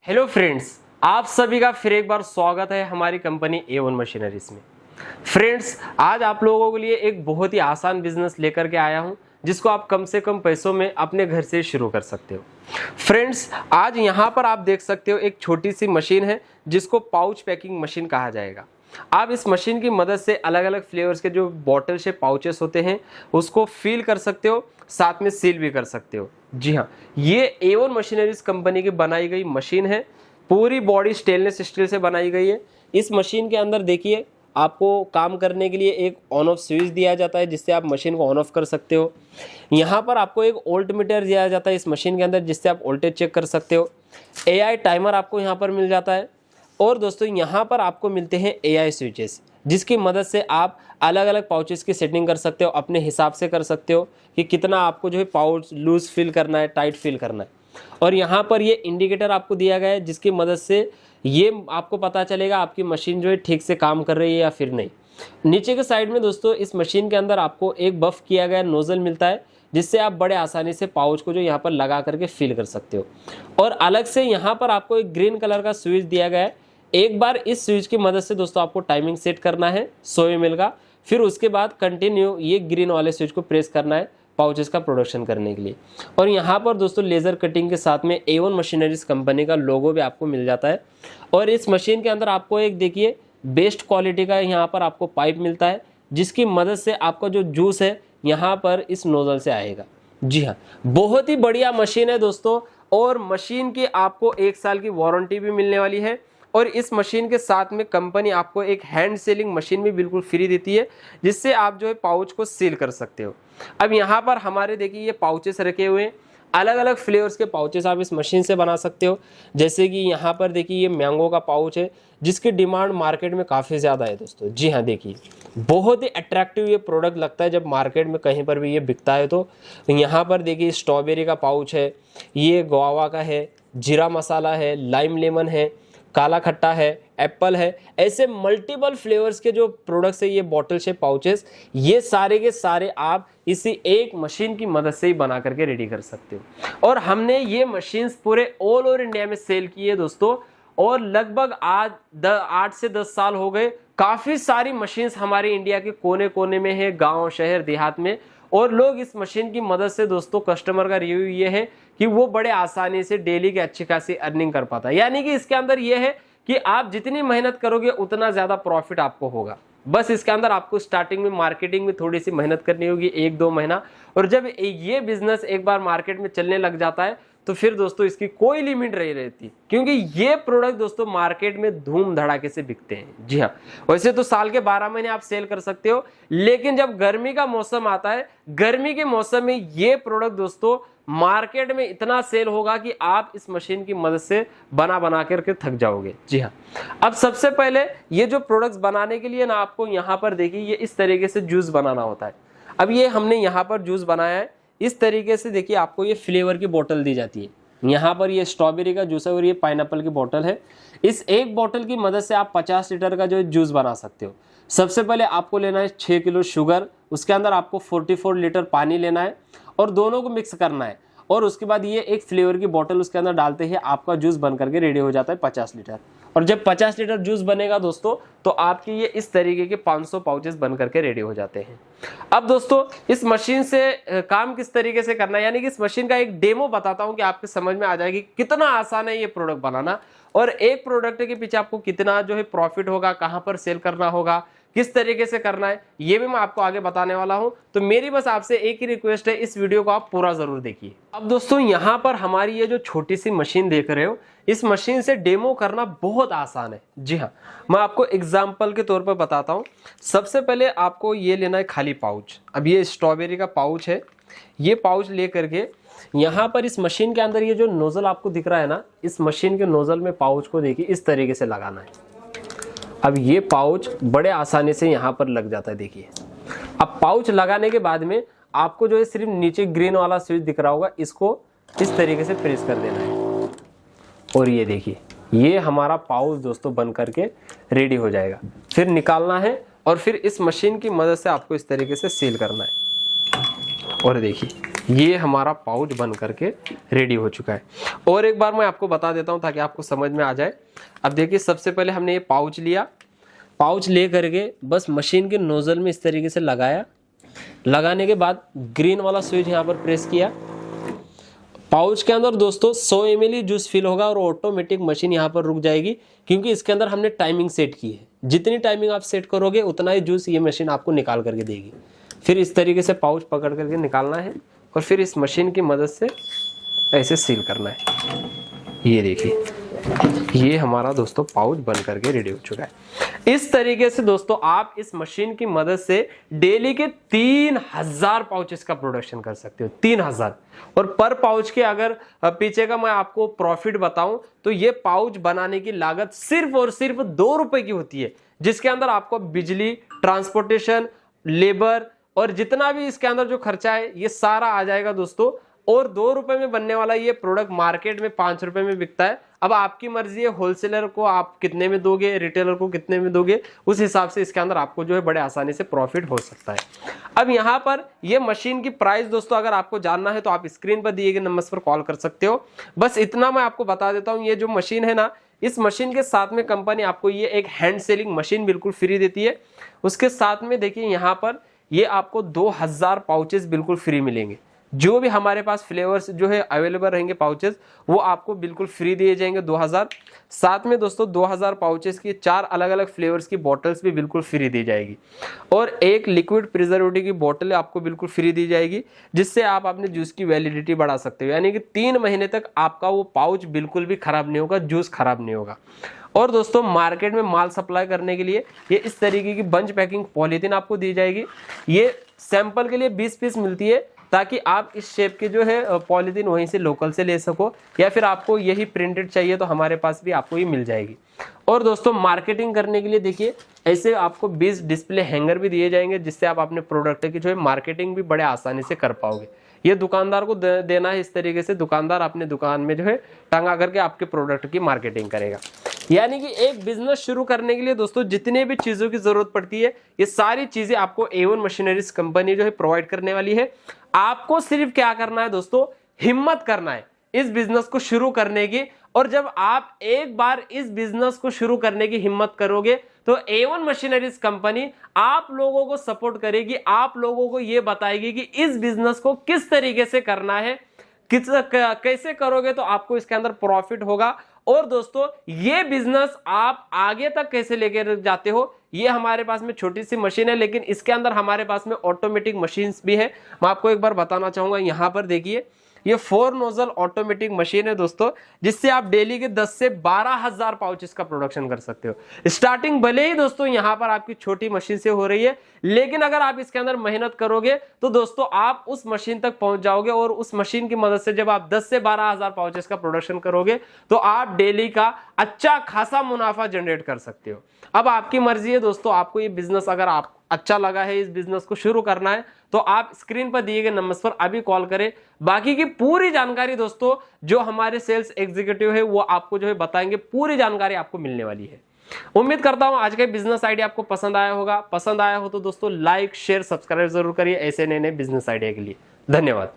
Hello friends, आप सभी का फिर एक बार स्वागत है हमारी कंपनी A1 मशीनरीज में। फ्रेंड्स, आज आप लोगों के लिए एक बहुत ही आसान बिजनेस लेकर के आया हूं, जिसको आप कम से कम पैसों में अपने घर से शुरू कर सकते हो। फ्रेंड्स, आज यहां पर आप देख सकते हो एक छोटी सी मशीन है जिसको पाउच पैकिंग मशीन कहा जाएगा। आप इस मशीन की मदद से अलग अलग फ्लेवर्स के जो बॉटल शेप पाउचेस होते हैं उसको फील कर सकते हो, साथ में सील भी कर सकते हो। जी हाँ, ये A1 मशीनरीज कंपनी की बनाई गई मशीन है। पूरी बॉडी स्टेनलेस स्टील से बनाई गई है। इस मशीन के अंदर देखिए, आपको काम करने के लिए एक ऑन ऑफ स्विच दिया जाता है जिससे आप मशीन को ऑन ऑफ कर सकते हो। यहाँ पर आपको एक वोल्ट मीटर दिया जाता है इस मशीन के अंदर, जिससे आप वोल्टेज चेक कर सकते हो। AI टाइमर आपको यहाँ पर मिल जाता है। और दोस्तों, यहाँ पर आपको मिलते हैं AI स्विचेस, जिसकी मदद से आप अलग अलग पाउचेस की सेटिंग कर सकते हो, अपने हिसाब से कर सकते हो कि कितना आपको जो है पाउच लूज फिल करना है, टाइट फिल करना है। और यहाँ पर ये इंडिकेटर आपको दिया गया है, जिसकी मदद से ये आपको पता चलेगा आपकी मशीन जो है ठीक से काम कर रही है या फिर नहीं। नीचे के साइड में दोस्तों, इस मशीन के अंदर आपको एक बफ किया गया नोजल मिलता है, जिससे आप बड़े आसानी से पाउच को जो यहाँ पर लगा करके फिल कर सकते हो। और अलग से यहाँ पर आपको एक ग्रीन कलर का स्विच दिया गया है। एक बार इस स्विच की मदद से दोस्तों आपको टाइमिंग सेट करना है 100 ml का, फिर उसके बाद कंटिन्यू ये ग्रीन वाले स्विच को प्रेस करना है पाउचेस का प्रोडक्शन करने के लिए। और यहाँ पर दोस्तों लेज़र कटिंग के साथ में A1 मशीनरीज कंपनी का लोगो भी आपको मिल जाता है। और इस मशीन के अंदर आपको एक देखिए बेस्ट क्वालिटी का यहाँ पर आपको पाइप मिलता है, जिसकी मदद से आपका जो जूस है यहाँ पर इस नोजल से आएगा। जी हाँ, बहुत ही बढ़िया मशीन है दोस्तों। और मशीन की आपको 1 साल की वारंटी भी मिलने वाली है। और इस मशीन के साथ में कंपनी आपको एक हैंड सीलिंग मशीन भी बिल्कुल फ्री देती है, जिससे आप जो है पाउच को सील कर सकते हो। अब यहाँ पर हमारे देखिए ये पाउचेस रखे हुए हैं, अलग अलग फ्लेवर्स के पाउचेस आप इस मशीन से बना सकते हो। जैसे कि यहाँ पर देखिए ये मैंगो का पाउच है, जिसकी डिमांड मार्केट में काफ़ी ज़्यादा है दोस्तों। जी हाँ, देखिए बहुत ही अट्रैक्टिव ये प्रोडक्ट लगता है जब मार्केट में कहीं पर भी ये बिकता है। तो यहाँ पर देखिए स्ट्रॉबेरी का पाउच है, ये गुआवा का है, जीरा मसाला है, लाइम लेमन है, काला खट्टा है, एप्पल है। ऐसे मल्टीपल फ्लेवर्स के जो प्रोडक्ट्स है, ये बॉटल शेप पाउचेस, ये सारे के सारे आप इसी एक मशीन की मदद से ही बना करके रेडी कर सकते हो। और हमने ये मशीन्स पूरे ऑल ओवर इंडिया में सेल की है दोस्तों। और लगभग आज 8 से 10 साल हो गए। काफ़ी सारी मशीन्स हमारे इंडिया के कोने कोने में है, गाँव शहर देहात में। और लोग इस मशीन की मदद से दोस्तों, कस्टमर का रिव्यू ये है कि वो बड़े आसानी से डेली की अच्छी खासी अर्निंग कर पाता है। यानी कि इसके अंदर ये है कि आप जितनी मेहनत करोगे उतना ज़्यादा प्रॉफिट आपको होगा। बस इसके अंदर आपको स्टार्टिंग में मार्केटिंग में थोड़ी सी मेहनत करनी होगी, 1-2 महीना। और जब ये बिजनेस एक बार मार्केट में चलने लग जाता है तो फिर दोस्तों इसकी कोई लिमिट नहीं रहती, क्योंकि ये प्रोडक्ट दोस्तों मार्केट में धूम धड़ाके से बिकते हैं। जी हाँ, वैसे तो साल के 12 महीने आप सेल कर सकते हो, लेकिन जब गर्मी का मौसम आता है, गर्मी के मौसम में ये प्रोडक्ट दोस्तों मार्केट में इतना सेल होगा कि आप इस मशीन की मदद से बना करके थक जाओगे। जी हाँ, अब सबसे पहले ये जो प्रोडक्ट्स बनाने के लिए ना, आपको यहाँ पर देखिए ये इस तरीके से जूस बनाना होता है। अब ये हमने यहाँ पर जूस बनाया है इस तरीके से। देखिए आपको ये फ्लेवर की बोतल दी जाती है। यहाँ पर ये स्ट्रॉबेरी का जूस है और ये पाइनएप्पल की बोतल है। इस एक बोतल की मदद से आप 50 लीटर का जो जूस बना सकते हो। सबसे पहले आपको लेना है 6 किलो शुगर, उसके अंदर आपको 44 लीटर पानी लेना है और दोनों को मिक्स करना है। और उसके बाद ये एक फ्लेवर की बोतल उसके अंदर डालते ही आपका जूस बन करके रेडी हो जाता है 50 लीटर। और जब 50 लीटर जूस बनेगा दोस्तों, तो आपके ये इस तरीके के 500 पाउचेस बन करके रेडी हो जाते हैं। अब दोस्तों इस मशीन से काम किस तरीके से करना है, यानी कि इस मशीन का एक डेमो बताता हूं कि आपके समझ में आ जाएगी कितना आसान है ये प्रोडक्ट बनाना। और एक प्रोडक्ट के पीछे आपको कितना जो है प्रॉफिट होगा, कहां पर सेल करना होगा, किस तरीके से करना है, ये भी मैं आपको आगे बताने वाला हूं। तो मेरी बस आपसे एक ही रिक्वेस्ट है, इस वीडियो को आप पूरा जरूर देखिए। अब दोस्तों यहां पर हमारी ये जो छोटी सी मशीन देख रहे हो, इस मशीन से डेमो करना बहुत आसान है। जी हाँ, मैं आपको एग्जांपल के तौर पर बताता हूं। सबसे पहले आपको ये लेना है खाली पाउच। अब ये स्ट्रॉबेरी का पाउच है, ये पाउच ले करके यहाँ पर इस मशीन के अंदर ये जो नोजल आपको दिख रहा है ना, इस मशीन के नोजल में पाउच को देखिए इस तरीके से लगाना है। अब ये पाउच बड़े आसानी से यहाँ पर लग जाता है। देखिए अब पाउच लगाने के बाद में आपको जो है सिर्फ नीचे ग्रीन वाला स्विच दिख रहा होगा, इसको इस तरीके से प्रेस कर देना है। और ये देखिए ये हमारा पाउच दोस्तों बन करके रेडी हो जाएगा। फिर निकालना है और फिर इस मशीन की मदद से आपको इस तरीके से सील करना है। और देखिए ये हमारा पाउच बन करके रेडी हो चुका है। और एक बार मैं आपको बता देता हूं ताकि आपको समझ में आ जाए। अब देखिए सबसे पहले हमने ये पाउच लिया, पाउच ले करके बस मशीन के नोजल में इस तरीके से लगाया, लगाने के बाद ग्रीन वाला स्विच यहाँ पर प्रेस किया। पाउच के अंदर दोस्तों 100 ml जूस फिल होगा और ऑटोमेटिक मशीन यहाँ पर रुक जाएगी, क्योंकि इसके अंदर हमने टाइमिंग सेट की है। जितनी टाइमिंग आप सेट करोगे उतना ही जूस ये मशीन आपको निकाल करके देगी। फिर इस तरीके से पाउच पकड़ करके निकालना है और फिर इस मशीन की मदद से ऐसे सील करना है। ये देखिए ये हमारा दोस्तों पाउच बन करके रेडी हो चुका है। इस तरीके से दोस्तों आप इस मशीन की मदद से डेली के 3000 पाउचेस का प्रोडक्शन कर सकते हो, 3000। और पर पाउच के अगर पीछे का मैं आपको प्रॉफिट बताऊं तो ये पाउच बनाने की लागत सिर्फ और सिर्फ 2 रुपए की होती है, जिसके अंदर आपको बिजली, ट्रांसपोर्टेशन, लेबर और जितना भी इसके अंदर जो खर्चा है ये सारा आ जाएगा दोस्तों। और 2 रुपए में बनने वाला ये प्रोडक्ट मार्केट में 5 रुपए में बिकता है। अब आपकी मर्जी है होलसेलर को आप कितने में दोगे, रिटेलर को कितने में दोगे, उस हिसाब से इसके अंदर आपको जो है बड़े आसानी से प्रॉफिट हो सकता है। अब यहाँ पर ये मशीन की प्राइस दोस्तों अगर आपको जानना है तो आप स्क्रीन पर दिए गए नंबर पर कॉल कर सकते हो। बस इतना मैं आपको बता देता हूँ, ये जो मशीन है ना, इस मशीन के साथ में कंपनी आपको ये एक हैंड सेलिंग मशीन बिल्कुल फ्री देती है। उसके साथ में देखिए यहाँ पर ये आपको 2000 पाउचेस बिल्कुल फ्री मिलेंगे। जो भी हमारे पास फ्लेवर्स जो है अवेलेबल रहेंगे पाउचेस, वो आपको बिल्कुल फ्री दिए जाएंगे 2000। साथ में दोस्तों 2000 पाउचेस की 4 अलग अलग फ्लेवर्स की बॉटल्स भी बिल्कुल फ्री दी जाएगी। और एक लिक्विड प्रिजर्वेटिव की बोतल आपको बिल्कुल फ्री दी जाएगी, जिससे आप अपने जूस की वैलिडिटी बढ़ा सकते हो। यानी कि 3 महीने तक आपका वो पाउच बिल्कुल भी खराब नहीं होगा, जूस खराब नहीं होगा। और दोस्तों मार्केट में माल सप्लाई करने के लिए ये इस तरीके की बंच पैकिंग पॉलीथीन आपको दी जाएगी। ये सैंपल के लिए 20 पीस मिलती है, ताकि आप इस शेप के जो है पॉलीथीन वहीं से लोकल से ले सको, या फिर आपको यही प्रिंटेड चाहिए तो हमारे पास भी आपको ये मिल जाएगी। और दोस्तों मार्केटिंग करने के लिए देखिए ऐसे आपको 20 डिस्प्ले हैंगर भी दिए जाएंगे, जिससे आप अपने प्रोडक्ट की जो है मार्केटिंग भी बड़े आसानी से कर पाओगे। ये दुकानदार को देना है, इस तरीके से दुकानदार अपने दुकान में जो है टंगा करके आपके प्रोडक्ट की मार्केटिंग करेगा। यानी कि एक बिजनेस शुरू करने के लिए दोस्तों जितने भी चीजों की जरूरत पड़ती है ये सारी चीजें आपको A1 मशीनरीज कंपनी जो है प्रोवाइड करने वाली है। आपको सिर्फ क्या करना है दोस्तों, हिम्मत करना है इस बिजनेस को शुरू करने की। और जब आप एक बार इस बिजनेस को शुरू करने की हिम्मत करोगे तो A1 मशीनरीज कंपनी आप लोगों को सपोर्ट करेगी, आप लोगों को यह बताएगी कि इस बिजनेस को किस तरीके से करना है, कैसे करोगे तो आपको इसके अंदर प्रॉफिट होगा। और दोस्तों ये बिजनेस आप आगे तक कैसे लेकर जाते हो, ये हमारे पास में छोटी सी मशीन है, लेकिन इसके अंदर हमारे पास में ऑटोमेटिक मशीन्स भी है। मैं आपको एक बार बताना चाहूंगा, यहाँ पर देखिए ये 4 नोजल ऑटोमेटिक मशीन है दोस्तों, जिससे आप डेली के 10 से 12,000 पाउचेस का प्रोडक्शन कर सकते हो। स्टार्टिंग भले ही दोस्तों यहाँ पर आपकी छोटी मशीन से हो रही है, लेकिन अगर आप इसके अंदर मेहनत करोगे तो दोस्तों आप उस मशीन तक पहुंच जाओगे। और उस मशीन की मदद से जब आप 10 से 12,000 पाउचेस का प्रोडक्शन करोगे तो आप डेली का अच्छा खासा मुनाफा जनरेट कर सकते हो। अब आपकी मर्जी है दोस्तों, आपको ये बिजनेस अगर आप अच्छा लगा है, इस बिजनेस को शुरू करना है, तो आप स्क्रीन पर दिए गए नंबर पर अभी कॉल करें। बाकी की पूरी जानकारी दोस्तों जो हमारे सेल्स एग्जीक्यूटिव है वो आपको जो है बताएंगे, पूरी जानकारी आपको मिलने वाली है। उम्मीद करता हूं आज का बिजनेस आइडिया आपको पसंद आया होगा। पसंद आया हो तो दोस्तों लाइक, शेयर, सब्सक्राइब जरूर करिए ऐसे नए नए बिजनेस आइडिया के लिए। धन्यवाद।